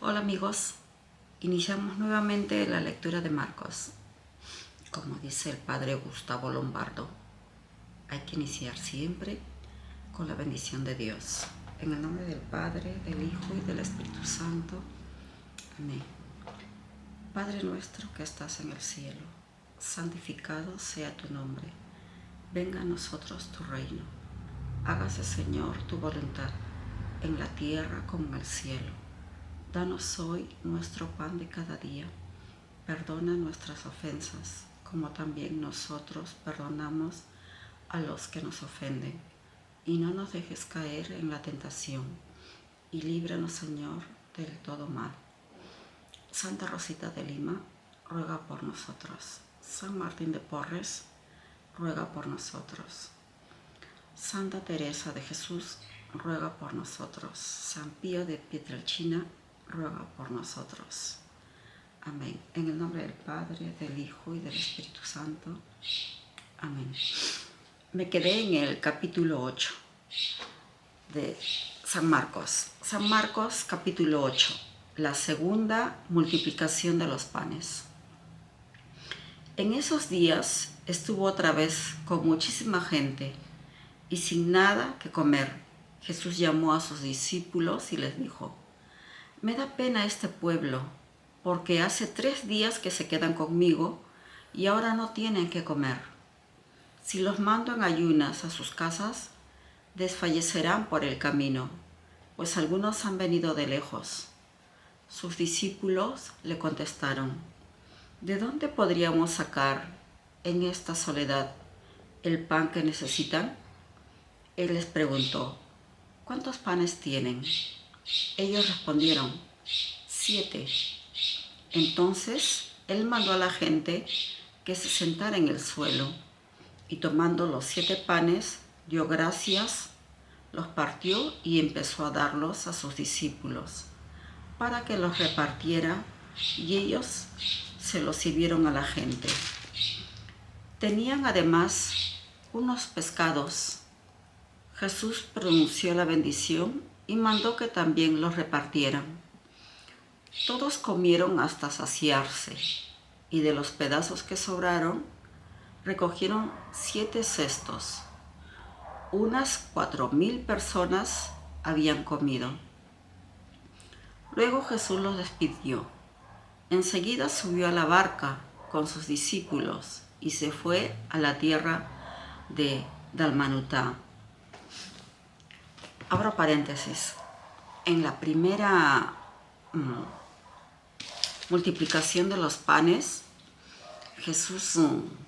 Hola amigos, iniciamos nuevamente la lectura de Marcos. Como dice el padre Gustavo Lombardo, hay que iniciar siempre con la bendición de Dios. En el nombre del Padre, del Hijo y del Espíritu Santo. Amén. Padre nuestro que estás en el cielo, santificado sea tu nombre. Venga a nosotros tu reino. Hágase, Señor, tu voluntad, en la tierra como en el cielo. Danos hoy nuestro pan de cada día. Perdona nuestras ofensas, como también nosotros perdonamos a los que nos ofenden. Y no nos dejes caer en la tentación, y líbranos, Señor, del todo mal. Santa Rosita de Lima, ruega por nosotros. San Martín de Porres, ruega por nosotros. Santa Teresa de Jesús, ruega por nosotros. San Pío de Pietrelcina, ruega por nosotros. Amén. En el nombre del Padre, del Hijo y del Espíritu Santo. Amén. Me quedé en el capítulo 8 de San Marcos. San Marcos, capítulo 8. La segunda multiplicación de los panes. En esos días estuvo otra vez con muchísima gente y sin nada que comer. Jesús llamó a sus discípulos y les dijo: me da pena este pueblo, porque hace 3 días que se quedan conmigo y ahora no tienen que comer. Si los mando en ayunas a sus casas, desfallecerán por el camino, pues algunos han venido de lejos. Sus discípulos le contestaron: ¿de dónde podríamos sacar en esta soledad el pan que necesitan? Él les preguntó: ¿cuántos panes tienen? Ellos respondieron: 7. Entonces él mandó a la gente que se sentara en el suelo, y tomando los 7 panes, dio gracias, los partió y empezó a darlos a sus discípulos, para que los repartiera, y ellos se los sirvieron a la gente. Tenían además unos pescados. Jesús pronunció la bendición y mandó que también los repartieran. Todos comieron hasta saciarse, y de los pedazos que sobraron, recogieron 7 cestos. Unas 4,000 personas habían comido. Luego Jesús los despidió. Enseguida subió a la barca con sus discípulos y se fue a la tierra de Dalmanutá. Abro paréntesis. En la primera multiplicación de los panes, Jesús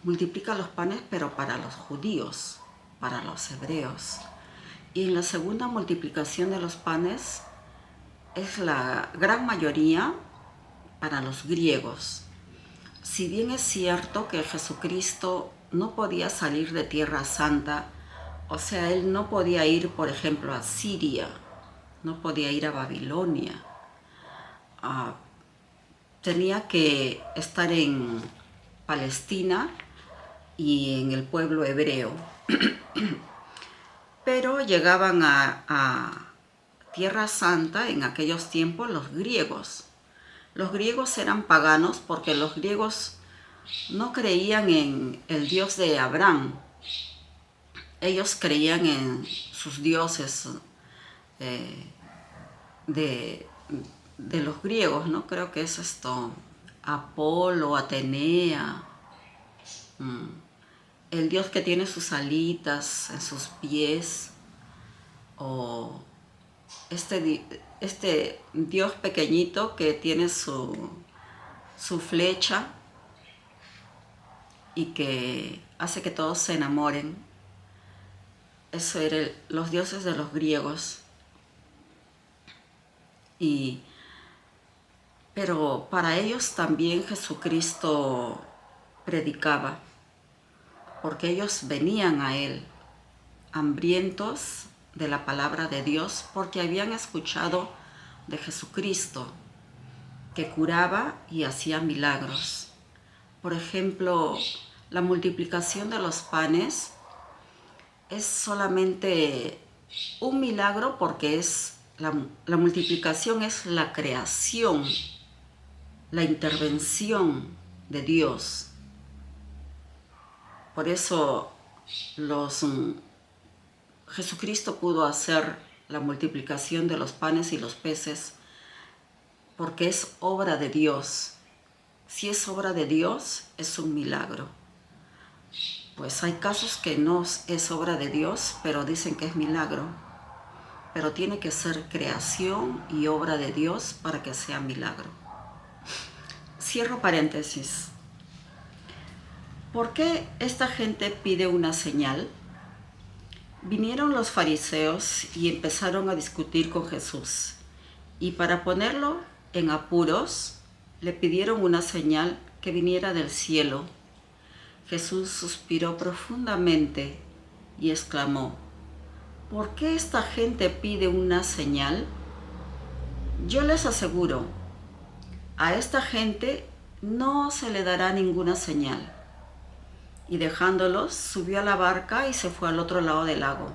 multiplica los panes, pero para los judíos, para los hebreos. Y en la segunda multiplicación de los panes es la gran mayoría para los griegos. Si bien es cierto que Jesucristo no podía salir de Tierra Santa, o sea, él no podía ir, por ejemplo, a Siria, no podía ir a Babilonia, tenía que estar en Palestina y en el pueblo hebreo. Pero llegaban a Tierra Santa en aquellos tiempos los griegos. Los griegos eran paganos porque los griegos no creían en el Dios de Abraham. Ellos creían en sus dioses de los griegos, ¿no? Creo que es Apolo, Atenea, el dios que tiene sus alitas en sus pies, o este dios pequeñito que tiene su flecha y que hace que todos se enamoren. Eso eran los dioses de los griegos. Pero para ellos también Jesucristo predicaba, porque ellos venían a él hambrientos de la palabra de Dios, porque habían escuchado de Jesucristo, que curaba y hacía milagros. Por ejemplo, la multiplicación de los panes es solamente un milagro porque es La multiplicación es la creación, la intervención de Dios. Por eso Jesucristo pudo hacer la multiplicación de los panes y los peces porque es obra de Dios. Si es obra de Dios, es un milagro. Pues hay casos que no es obra de Dios, pero dicen que es milagro. Pero tiene que ser creación y obra de Dios para que sea milagro. Cierro paréntesis. ¿Por qué esta gente pide una señal? Vinieron los fariseos y empezaron a discutir con Jesús. Y para ponerlo en apuros, le pidieron una señal que viniera del cielo. Jesús suspiró profundamente y exclamó: ¿por qué esta gente pide una señal? Yo les aseguro, a esta gente no se le dará ninguna señal. Y dejándolos, subió a la barca y se fue al otro lado del lago.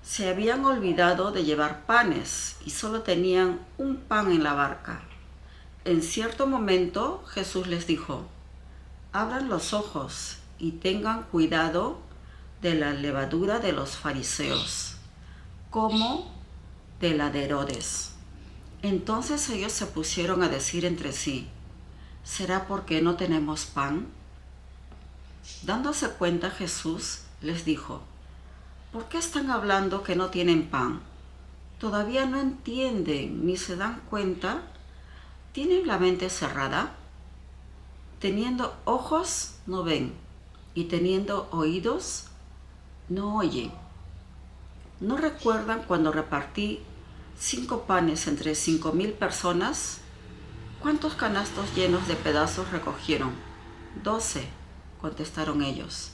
Se habían olvidado de llevar panes y solo tenían un pan en la barca. En cierto momento Jesús les dijo: abran los ojos y tengan cuidado de la levadura de los fariseos, como de la de Herodes. Entonces ellos se pusieron a decir entre sí: ¿será porque no tenemos pan? Dándose cuenta, Jesús les dijo: ¿por qué están hablando que no tienen pan? ¿Todavía no entienden ni se dan cuenta? ¿Tienen la mente cerrada? Teniendo ojos no ven y teniendo oídos no oyen. ¿No recuerdan cuando repartí 5 panes entre 5,000 personas? ¿Cuántos canastos llenos de pedazos recogieron? 12, contestaron ellos.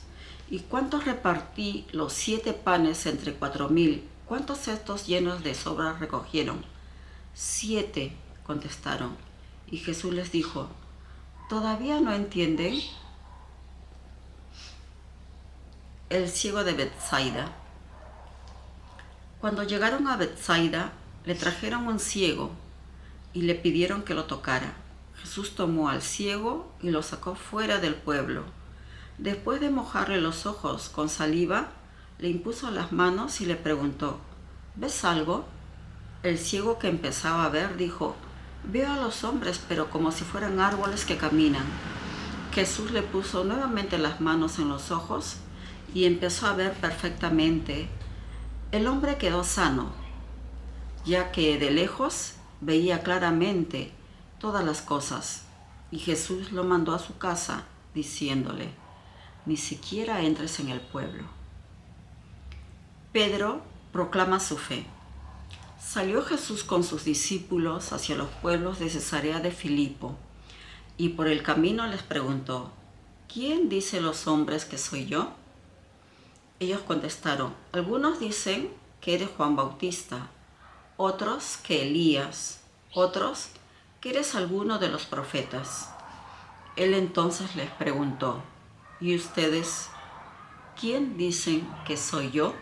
¿Y cuántos repartí los 7 panes entre 4,000? ¿Cuántos cestos llenos de sobras recogieron? 7, contestaron. Y Jesús les dijo: ¿todavía no entienden? El ciego de Betsaida. Cuando llegaron a Betsaida, le trajeron un ciego y le pidieron que lo tocara. Jesús tomó al ciego y lo sacó fuera del pueblo. Después de mojarle los ojos con saliva, le impuso las manos y le preguntó: ¿ves algo? El ciego, que empezaba a ver, dijo: veo a los hombres, pero como si fueran árboles que caminan. Jesús le puso nuevamente las manos en los ojos y empezó a ver perfectamente. El hombre quedó sano, ya que de lejos veía claramente todas las cosas. Y Jesús lo mandó a su casa, diciéndole: ni siquiera entres en el pueblo. Pedro proclama su fe. Salió Jesús con sus discípulos hacia los pueblos de Cesarea de Filipo, y por el camino les preguntó: ¿quién dicen los hombres que soy yo? Ellos contestaron: algunos dicen que eres Juan Bautista, otros que Elías, otros que eres alguno de los profetas. Él entonces les preguntó: ¿y ustedes quién dicen que soy yo?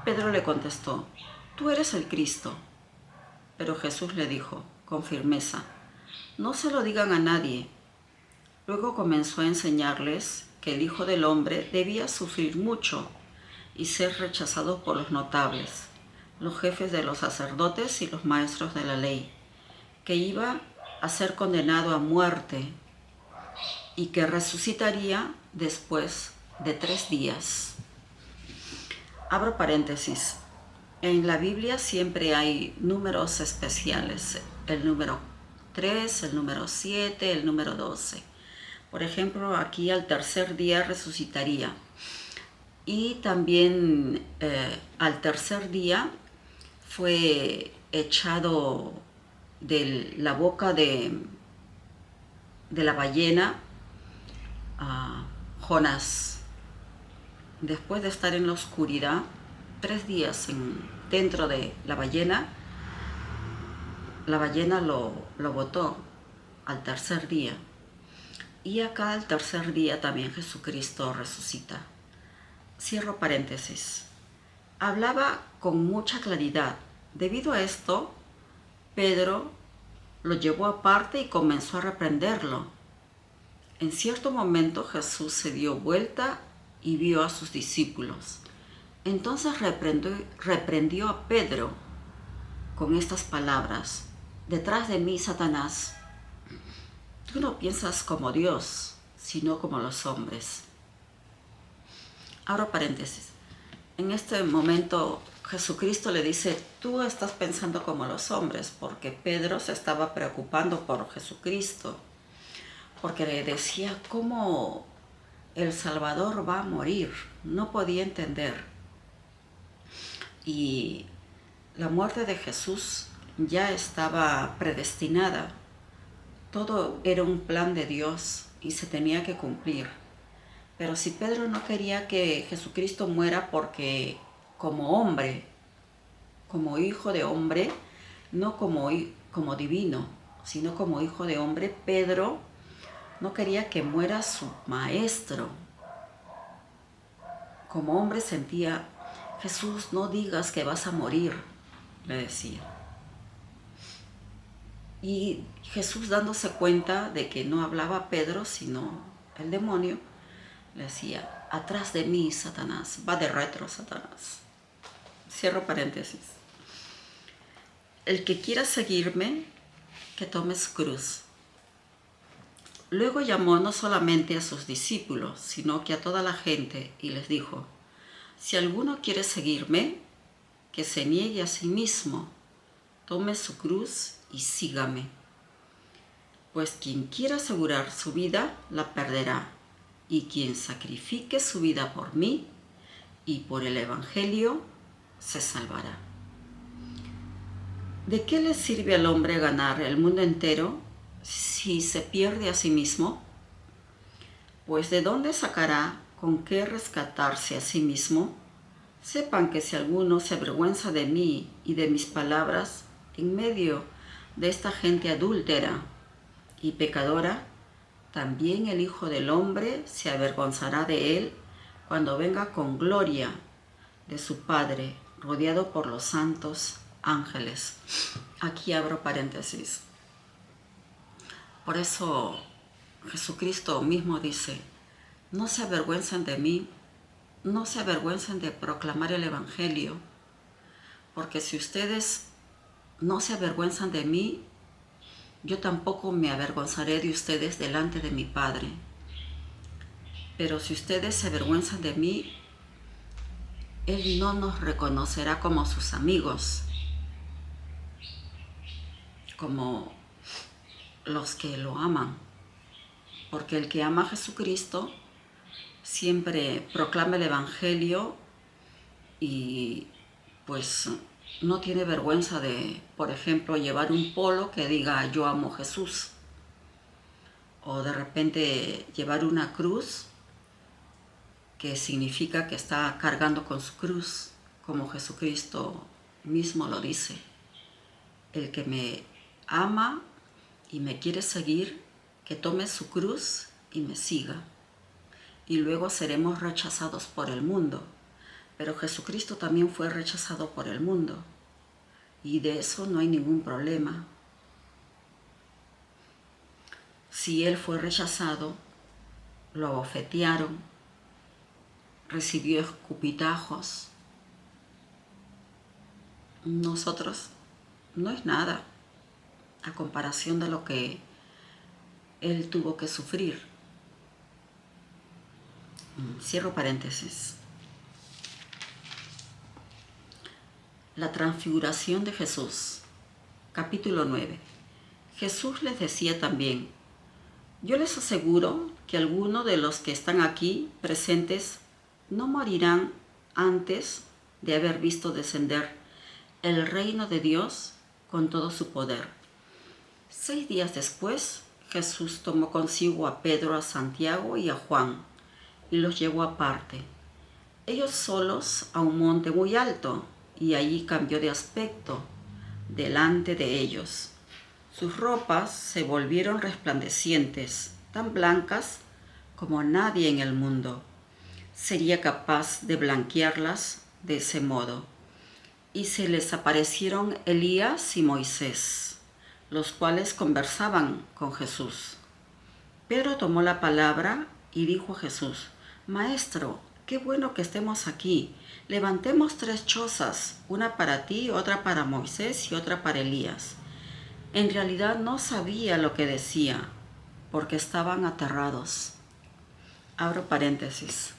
Pedro le contestó: tú eres el Cristo. Pero Jesús le dijo con firmeza: no se lo digan a nadie. Luego comenzó a enseñarles que el Hijo del Hombre debía sufrir mucho y ser rechazado por los notables, los jefes de los sacerdotes y los maestros de la ley, que iba a ser condenado a muerte y que resucitaría después de 3 días. Abro paréntesis. En la Biblia siempre hay números especiales: el número 3, el número 7, el número 12. Por ejemplo, aquí al tercer día resucitaría. Y también al tercer día fue echado de la boca de la ballena a Jonás. Después de estar en la oscuridad 3 días dentro de la ballena lo botó al tercer día. Y acá al tercer día también Jesucristo resucita. Cierro paréntesis. Hablaba con mucha claridad, Debido a esto, Pedro lo llevó aparte y comenzó a reprenderlo. En cierto momento Jesús se dio vuelta y vio a sus discípulos. Entonces reprendió a Pedro con estas palabras: detrás de mí, Satanás, tú no piensas como Dios, sino como los hombres. Abro paréntesis. En este momento Jesucristo le dice: tú estás pensando como los hombres, porque Pedro se estaba preocupando por Jesucristo, porque le decía cómo el Salvador va a morir. No podía entender. Y la muerte de Jesús ya estaba predestinada. Todo era un plan de Dios y se tenía que cumplir. Pero si Pedro no quería que Jesucristo muera porque como hombre, como hijo de hombre, no como divino, sino como hijo de hombre, Pedro no quería que muera su maestro. Como hombre sentía: Jesús, no digas que vas a morir, le decía. Y Jesús, dándose cuenta de que no hablaba Pedro, sino el demonio, le decía: atrás de mí, Satanás, va de retro, Satanás. Cierro paréntesis. El que quiera seguirme, que tome su cruz. Luego llamó no solamente a sus discípulos, sino que a toda la gente, y les dijo: si alguno quiere seguirme, que se niegue a sí mismo, tome su cruz y sígame. Pues quien quiera asegurar su vida, la perderá, y quien sacrifique su vida por mí y por el Evangelio, se salvará. ¿De qué le sirve al hombre ganar el mundo entero si se pierde a sí mismo? Pues ¿de dónde sacará con qué rescatarse a sí mismo? Sepan que si alguno se avergüenza de mí y de mis palabras en medio de esta gente adúltera y pecadora, también el Hijo del Hombre se avergonzará de él cuando venga con gloria de su Padre, rodeado por los santos ángeles. Aquí abro paréntesis. Por eso Jesucristo mismo dice: no se avergüencen de mí, no se avergüencen de proclamar el Evangelio, porque si ustedes no se avergüenzan de mí, yo tampoco me avergonzaré de ustedes delante de mi Padre. Pero si ustedes se avergüenzan de mí, Él no nos reconocerá como sus amigos, como los que lo aman. Porque el que ama a Jesucristo siempre proclama el Evangelio y pues no tiene vergüenza de, por ejemplo, llevar un polo que diga yo amo a Jesús. O de repente llevar una cruz que significa que está cargando con su cruz, como Jesucristo mismo lo dice. El que me ama y me quiere seguir, que tome su cruz y me siga. Y luego seremos rechazados por el mundo. Pero Jesucristo también fue rechazado por el mundo. Y de eso no hay ningún problema. Si Él fue rechazado, lo abofetearon, recibió escupitajos. Nosotros no es nada a comparación de lo que Él tuvo que sufrir. Cierro paréntesis. La transfiguración de Jesús. Capítulo 9. Jesús les decía también: yo les aseguro que algunos de los que están aquí presentes no morirán antes de haber visto descender el reino de Dios con todo su poder. 6 días después, Jesús tomó consigo a Pedro, a Santiago y a Juan y los llevó aparte, ellos solos, a un monte muy alto, y allí cambió de aspecto delante de ellos. Sus ropas se volvieron resplandecientes, tan blancas como nadie en el mundo sería capaz de blanquearlas de ese modo. y se les aparecieron Elías y Moisés, los cuales conversaban con Jesús. Pedro tomó la palabra y dijo a Jesús: Maestro, qué bueno que estemos aquí. Levantemos 3 chozas, una para ti, otra para Moisés y otra para Elías. En realidad no sabía lo que decía, porque estaban aterrados. Abro paréntesis.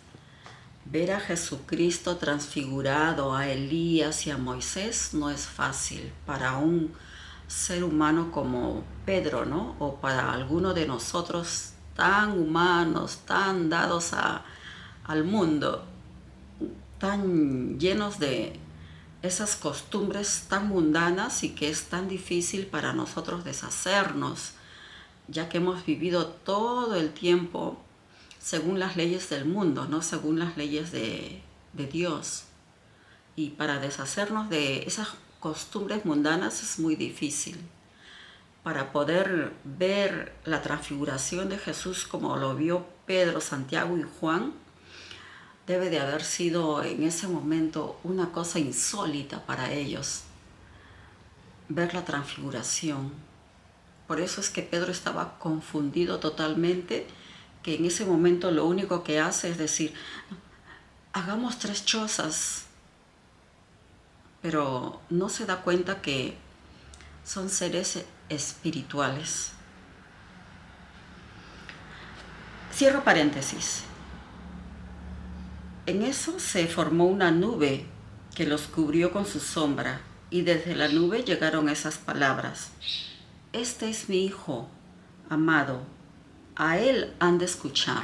Ver a Jesucristo transfigurado, a Elías y a Moisés no es fácil para un ser humano como Pedro, ¿no? O para alguno de nosotros tan humanos, tan dados al mundo, tan llenos de esas costumbres tan mundanas y que es tan difícil para nosotros deshacernos, ya que hemos vivido todo el tiempo según las leyes del mundo, no según las leyes de Dios. Y para deshacernos de esas costumbres mundanas es muy difícil. Para poder ver la transfiguración de Jesús como lo vio Pedro, Santiago y Juan, debe de haber sido en ese momento una cosa insólita para ellos, ver la transfiguración. Por eso es que Pedro estaba confundido totalmente, que en ese momento lo único que hace es decir: hagamos 3 chozas, pero no se da cuenta que son seres espirituales. Cierro paréntesis. En eso se formó una nube que los cubrió con su sombra, y desde la nube llegaron esas palabras: Este es mi Hijo amado, a él han de escuchar.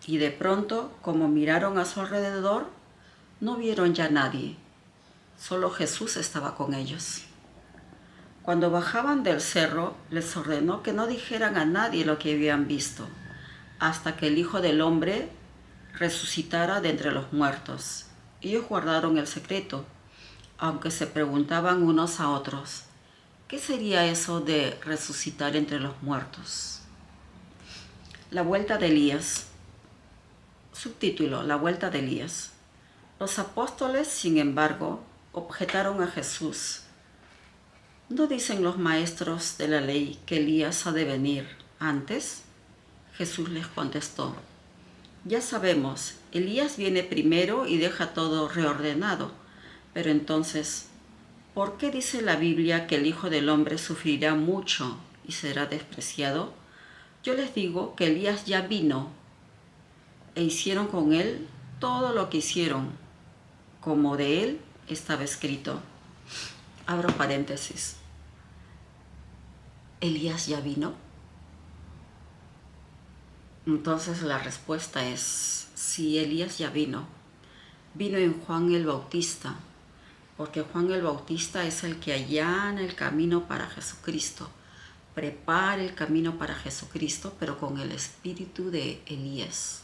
Y de pronto, como miraron a su alrededor, no vieron ya a nadie, solo Jesús estaba con ellos. Cuando bajaban del cerro, les ordenó que no dijeran a nadie lo que habían visto, hasta que el Hijo del Hombre resucitara de entre los muertos. Ellos guardaron el secreto, aunque se preguntaban unos a otros: ¿qué sería eso de resucitar entre los muertos? La vuelta de Elías. Subtítulo: La vuelta de Elías. Los apóstoles, sin embargo, objetaron a Jesús: ¿no dicen los maestros de la ley que Elías ha de venir antes? Jesús les contestó: ya sabemos, Elías viene primero y deja todo reordenado. Pero entonces, ¿por qué dice la Biblia que el Hijo del Hombre sufrirá mucho y será despreciado? Yo les digo que Elías ya vino e hicieron con él todo lo que hicieron, como de él estaba escrito. Abro paréntesis. ¿Elías ya vino? Entonces la respuesta es sí, Elías ya vino. Vino en Juan el Bautista, porque Juan el Bautista es el que allana el camino para Jesucristo, prepara el camino para Jesucristo, pero con el espíritu de Elías.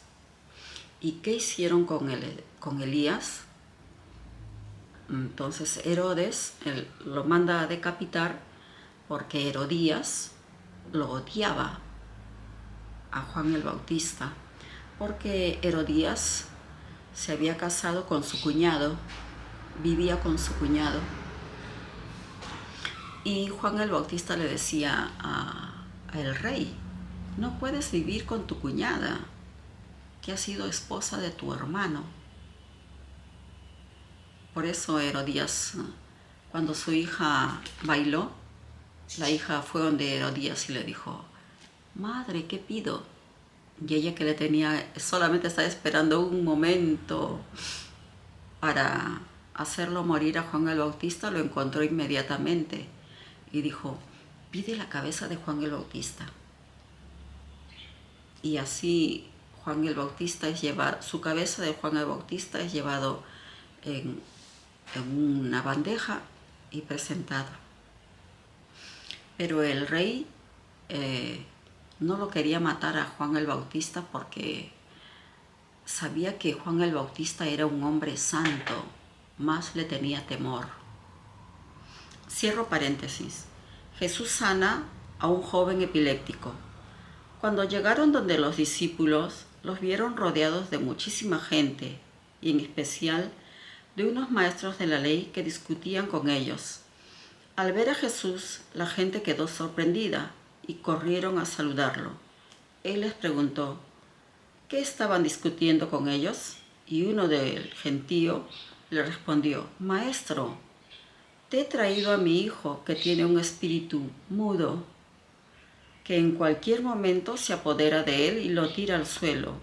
¿Y qué hicieron con Elías? Entonces Herodes lo manda a decapitar porque Herodías lo odiaba a Juan el Bautista, porque Herodías se había casado con su cuñado, vivía con su cuñado, y Juan el Bautista le decía al rey: no puedes vivir con tu cuñada, que ha sido esposa de tu hermano. Por eso Herodías, cuando su hija bailó, la hija fue donde Herodías y le dijo: madre, ¿qué pido? Y ella, que le tenía, solamente estaba esperando un momento para hacerlo morir a Juan el Bautista, lo encontró inmediatamente y dijo: pide la cabeza de Juan el Bautista. Y así Juan el Bautista su cabeza de Juan el Bautista es llevado en una bandeja y presentado. Pero el rey no lo quería matar a Juan el Bautista porque sabía que Juan el Bautista era un hombre santo, más le tenía temor. Cierro paréntesis. Jesús sana a un joven epiléptico. Cuando llegaron donde los discípulos, los vieron rodeados de muchísima gente, y en especial de unos maestros de la ley que discutían con ellos. Al ver a Jesús, la gente quedó sorprendida y corrieron a saludarlo. Él les preguntó, ¿qué estaban discutiendo con ellos? Y uno del gentío le respondió, Maestro, te he traído a mi hijo que tiene un espíritu mudo, que en cualquier momento se apodera de él y lo tira al suelo.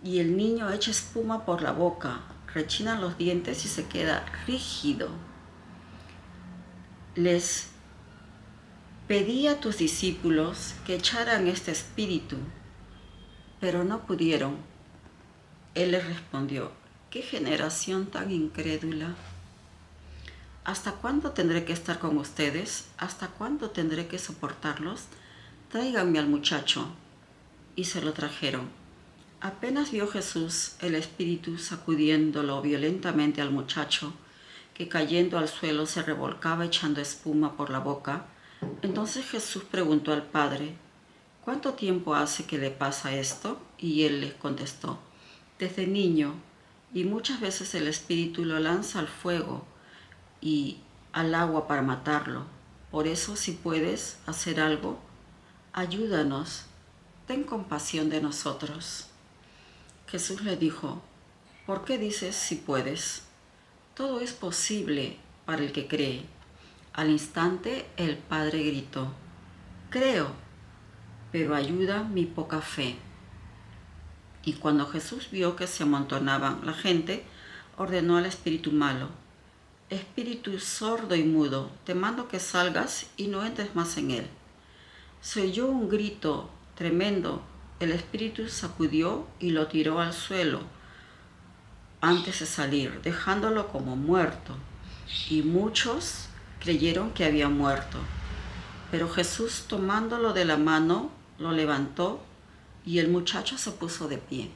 Y el niño echa espuma por la boca, rechina los dientes y se queda rígido. Les pedí a tus discípulos que echaran este espíritu, pero no pudieron. Él les respondió, ¿qué generación tan incrédula? ¿Hasta cuándo tendré que estar con ustedes? ¿Hasta cuándo tendré que soportarlos? Tráiganme al muchacho. Y se lo trajeron. Apenas vio Jesús el espíritu sacudiéndolo violentamente al muchacho, que cayendo al suelo se revolcaba echando espuma por la boca, entonces Jesús preguntó al padre, ¿cuánto tiempo hace que le pasa esto? Y él les contestó, desde niño, y muchas veces el espíritu lo lanza al fuego y al agua para matarlo. Por eso, si puedes hacer algo, ayúdanos, ten compasión de nosotros. Jesús le dijo, ¿por qué dices si puedes? Todo es posible para el que cree. Al instante el padre gritó, creo, pero ayuda mi poca fe. Y cuando Jesús vio que se amontonaban la gente, ordenó al espíritu malo, espíritu sordo y mudo, te mando que salgas y no entres más en él. Se oyó un grito tremendo, el espíritu sacudió y lo tiró al suelo antes de salir, dejándolo como muerto, y muchos creyeron que había muerto. Pero Jesús, tomándolo de la mano, lo levantó y el muchacho se puso de pie.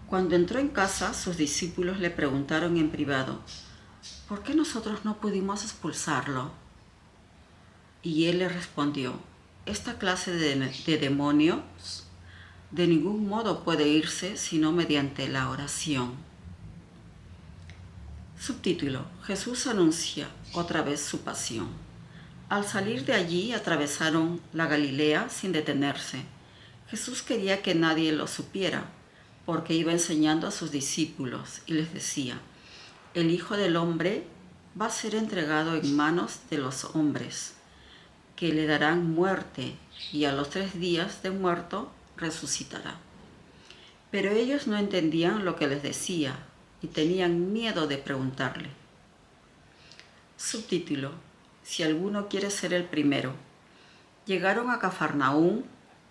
Cuando entró en casa, sus discípulos le preguntaron en privado, ¿por qué nosotros no pudimos expulsarlo? Y él le respondió, esta clase de demonios de ningún modo puede irse sino mediante la oración. Subtítulo: Jesús anuncia otra vez su pasión. Al salir de allí atravesaron la Galilea sin detenerse. Jesús quería que nadie lo supiera, porque iba enseñando a sus discípulos y les decía, el Hijo del Hombre va a ser entregado en manos de los hombres, que le darán muerte, y a los 3 días de muerto resucitará. Pero ellos no entendían lo que les decía y tenían miedo de preguntarle. Subtítulo: Si alguno quiere ser el primero. Llegaron a Cafarnaúm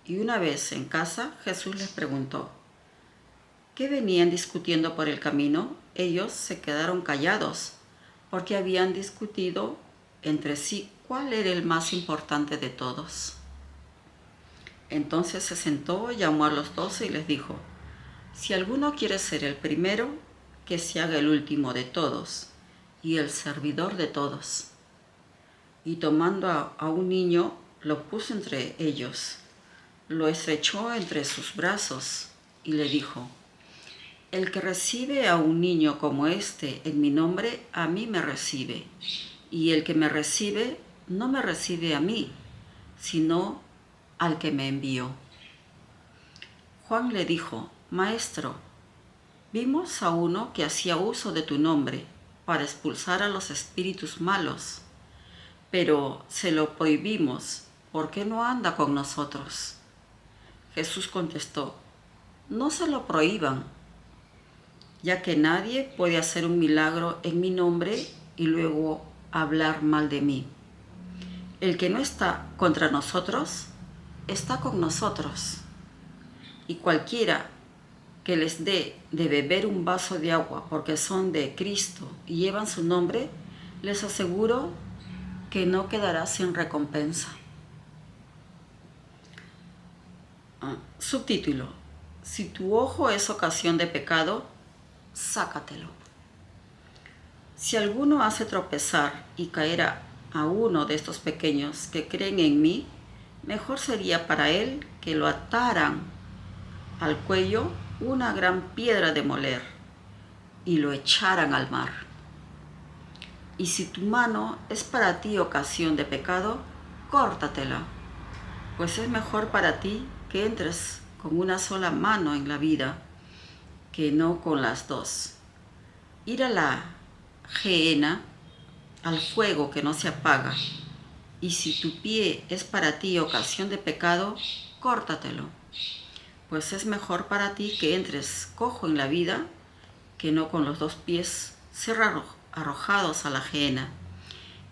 y una vez en casa Jesús les preguntó, ¿qué venían discutiendo por el camino? Ellos se quedaron callados porque habían discutido entre sí cuál era el más importante de todos. Entonces se sentó, llamó a los 12 y les dijo, si alguno quiere ser el primero, que se haga el último de todos y el servidor de todos. Y tomando a un niño, lo puso entre ellos, lo estrechó entre sus brazos y le dijo, el que recibe a un niño como este en mi nombre, a mí me recibe, y el que me recibe, no me recibe a mí, sino al que me envió. Juan le dijo, Maestro, vimos a uno que hacía uso de tu nombre para expulsar a los espíritus malos, pero se lo prohibimos, ¿por qué no anda con nosotros? Jesús contestó, no se lo prohíban, ya que nadie puede hacer un milagro en mi nombre y luego hablar mal de mí. El que no está contra nosotros, está con nosotros. Y cualquiera que les dé de beber un vaso de agua porque son de Cristo y llevan su nombre, les aseguro que no quedará sin recompensa. Subtítulo: Si tu ojo es ocasión de pecado, sácatelo. Si alguno hace tropezar y caer a uno de estos pequeños que creen en mí, mejor sería para él que lo ataran al cuello una gran piedra de moler y lo echaran al mar. Y si tu mano es para ti ocasión de pecado, córtatela, pues es mejor para ti que entres con una sola mano en la vida que no con las dos. Ir a la gehenna, al fuego que no se apaga. Y si tu pie es para ti ocasión de pecado, córtatelo, pues es mejor para ti que entres cojo en la vida que no con los dos pies ser arrojados a la gehenna.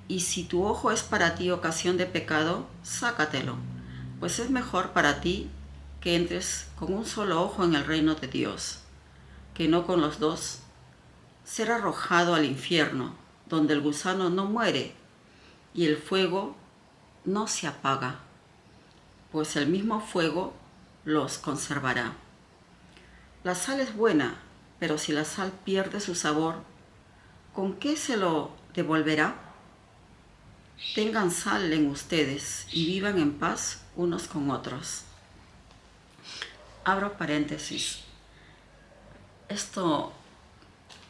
Y si tu ojo es para ti ocasión de pecado, sácatelo, pues es mejor para ti que entres con un solo ojo en el reino de Dios, que no con los dos ser arrojado al infierno, donde el gusano no muere y el fuego no se apaga, pues el mismo fuego los conservará. La sal es buena, pero si la sal pierde su sabor, ¿con qué se lo devolverá? Tengan sal en ustedes y vivan en paz unos con otros. Abro paréntesis.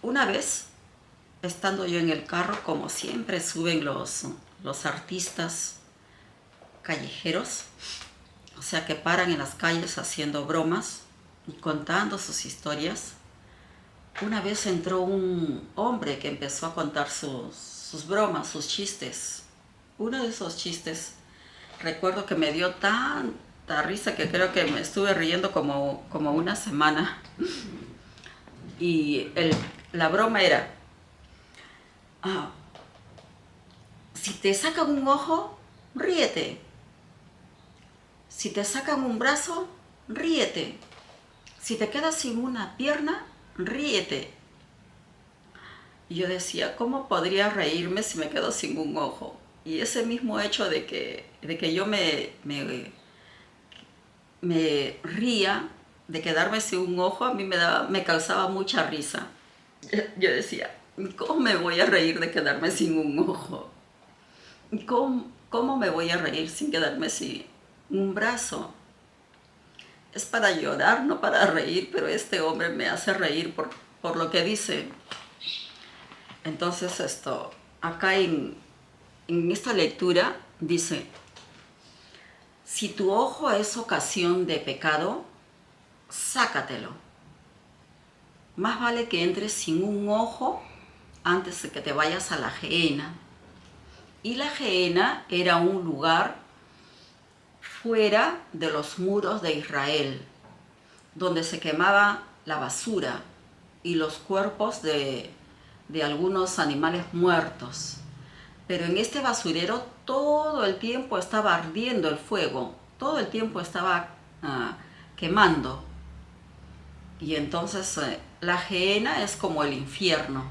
Una vez, estando yo en el carro, como siempre suben los artistas callejeros, o sea que paran en las calles haciendo bromas y contando sus historias. Una vez entró un hombre que empezó a contar sus bromas, sus chistes. Uno de esos chistes, recuerdo que me dio tanta risa que creo que me estuve riendo como una semana. Y la broma era, si te sacan un ojo, ríete. Si te sacan un brazo, ríete. Si te quedas sin una pierna, ríete. Y yo decía, ¿cómo podría reírme si me quedo sin un ojo? Y ese mismo hecho de que yo me ría de quedarme sin un ojo, a mí me causaba mucha risa. Yo decía, ¿cómo me voy a reír de quedarme sin un ojo? ¿Cómo me voy a reír sin quedarme sin un brazo? Es para llorar, no para reír, pero este hombre me hace reír por lo que dice. Entonces acá en esta lectura dice, si tu ojo es ocasión de pecado, sácatelo. Más vale que entres sin un ojo antes de que te vayas a la gehenna. Y la gehenna era un lugar fuera de los muros de Israel, donde se quemaba la basura y los cuerpos de algunos animales muertos. Pero en este basurero todo el tiempo estaba ardiendo el fuego, todo el tiempo estaba quemando. Y entonces la gehenna es como el infierno.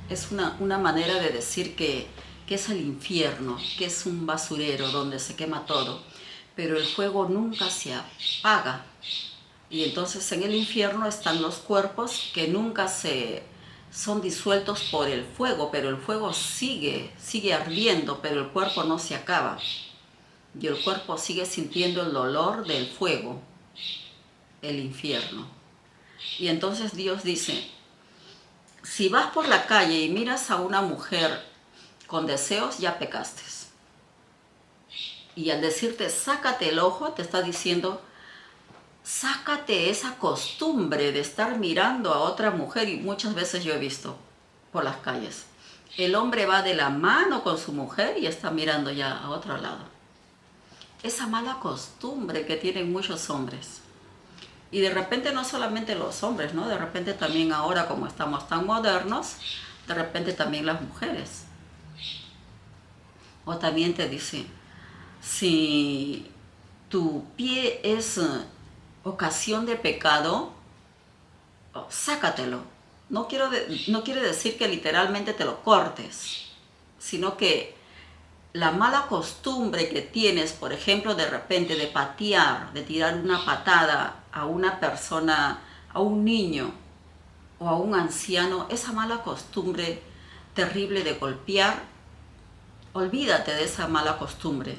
Es una manera de decir que es el infierno, que es un basurero donde se quema todo. Pero el fuego nunca se apaga. Y entonces en el infierno están los cuerpos que nunca son disueltos por el fuego, pero el fuego sigue ardiendo, pero el cuerpo no se acaba. Y el cuerpo sigue sintiendo el dolor del fuego, el infierno. Y entonces Dios dice, si vas por la calle y miras a una mujer con deseos, ya pecaste. Y al decirte, sácate el ojo, te está diciendo, sácate esa costumbre de estar mirando a otra mujer. Y muchas veces yo he visto por las calles, el hombre va de la mano con su mujer y está mirando ya a otro lado. Esa mala costumbre que tienen muchos hombres. Y de repente no solamente los hombres, ¿no? De repente también ahora, como estamos tan modernos, de repente también las mujeres. O también te dice, si tu pie es ocasión de pecado, sácatelo. No quiere decir que literalmente te lo cortes, sino que la mala costumbre que tienes, por ejemplo, de repente de patear, de tirar una patada a una persona, a un niño o a un anciano, esa mala costumbre terrible de golpear, olvídate de esa mala costumbre.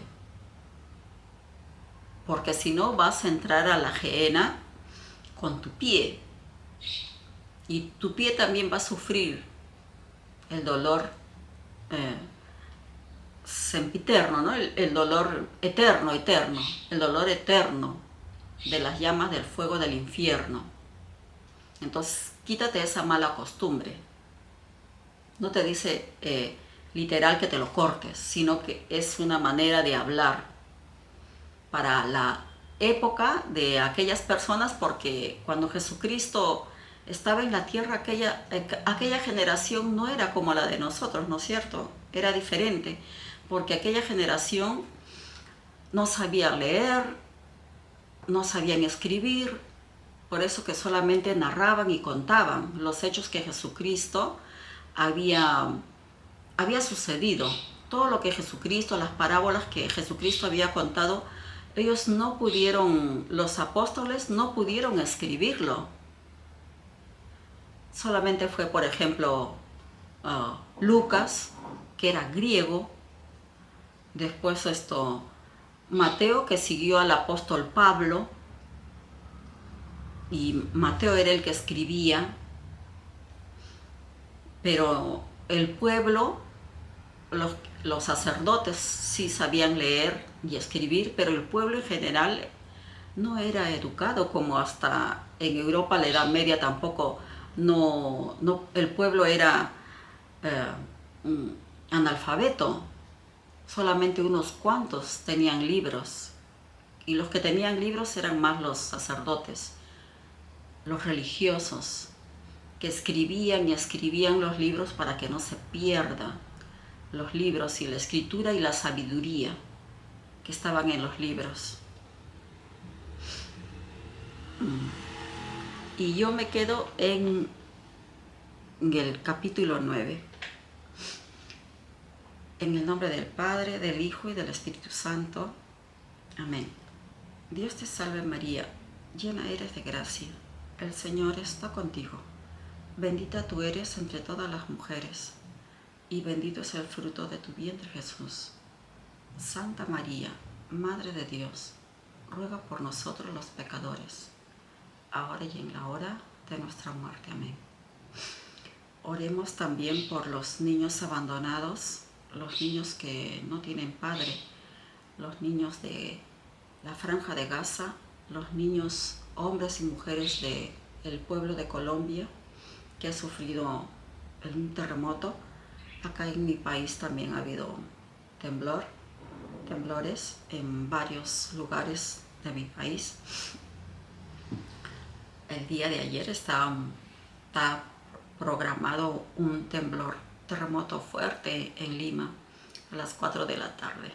Porque si no vas a entrar a la gehenna con tu pie. y tu pie también va a sufrir el dolor sempiterno, ¿no? El dolor eterno, el dolor eterno de las llamas del fuego del infierno. Entonces, quítate esa mala costumbre. No te dice literal que te lo cortes, sino que es una manera de hablar para la época de aquellas personas, porque cuando Jesucristo estaba en la tierra, aquella generación no era como la de nosotros, ¿no es cierto? Era diferente, porque aquella generación no sabía leer, no sabían escribir, por eso que solamente narraban y contaban los hechos que Jesucristo había sucedido. Todo lo que Jesucristo, las parábolas que Jesucristo había contado, ellos no pudieron, los apóstoles no pudieron escribirlo. Solamente fue, por ejemplo, Lucas, que era griego, después Mateo, que siguió al apóstol Pablo, y Mateo era el que escribía, pero el pueblo, los sacerdotes sí sabían leer y escribir, pero el pueblo en general no era educado, como hasta en Europa, la Edad Media tampoco, el pueblo era analfabeto, solamente unos cuantos tenían libros, y los que tenían libros eran más los sacerdotes, los religiosos, que escribían y escribían los libros para que no se pierda los libros y la escritura y la sabiduría que estaban en los libros. Y yo me quedo en el capítulo 9. En el nombre del Padre, del Hijo y del Espíritu Santo. Amén. Dios te salve María, llena eres de gracia. El Señor está contigo. Bendita tú eres entre todas las mujeres, y bendito es el fruto de tu vientre Jesús. Santa María, Madre de Dios, ruega por nosotros los pecadores, ahora y en la hora de nuestra muerte. Amén. Oremos también por los niños abandonados, los niños que no tienen padre, los niños de la Franja de Gaza, los niños, hombres y mujeres del pueblo de Colombia, que ha sufrido un terremoto. Acá en mi país también ha habido temblores en varios lugares de mi país. El día de ayer está programado un terremoto fuerte en Lima a las 4 de la tarde.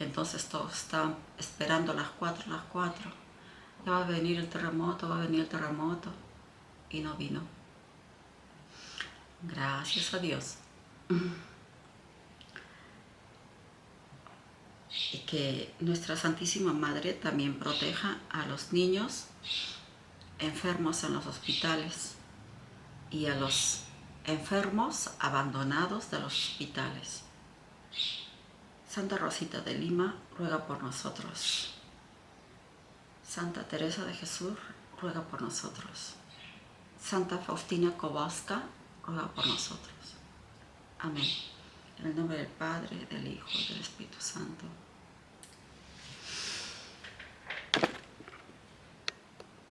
Entonces todos estaban esperando a las 4. Ya va a venir el terremoto, y no vino. Gracias a Dios. Y que nuestra Santísima Madre también proteja a los niños enfermos en los hospitales y a los enfermos abandonados de los hospitales. Santa Rosita de Lima, ruega por nosotros. Santa Teresa de Jesús, ruega por nosotros. Santa Faustina Kowalska, ruega por nosotros. Amén. En el nombre del Padre, del Hijo y del Espíritu Santo.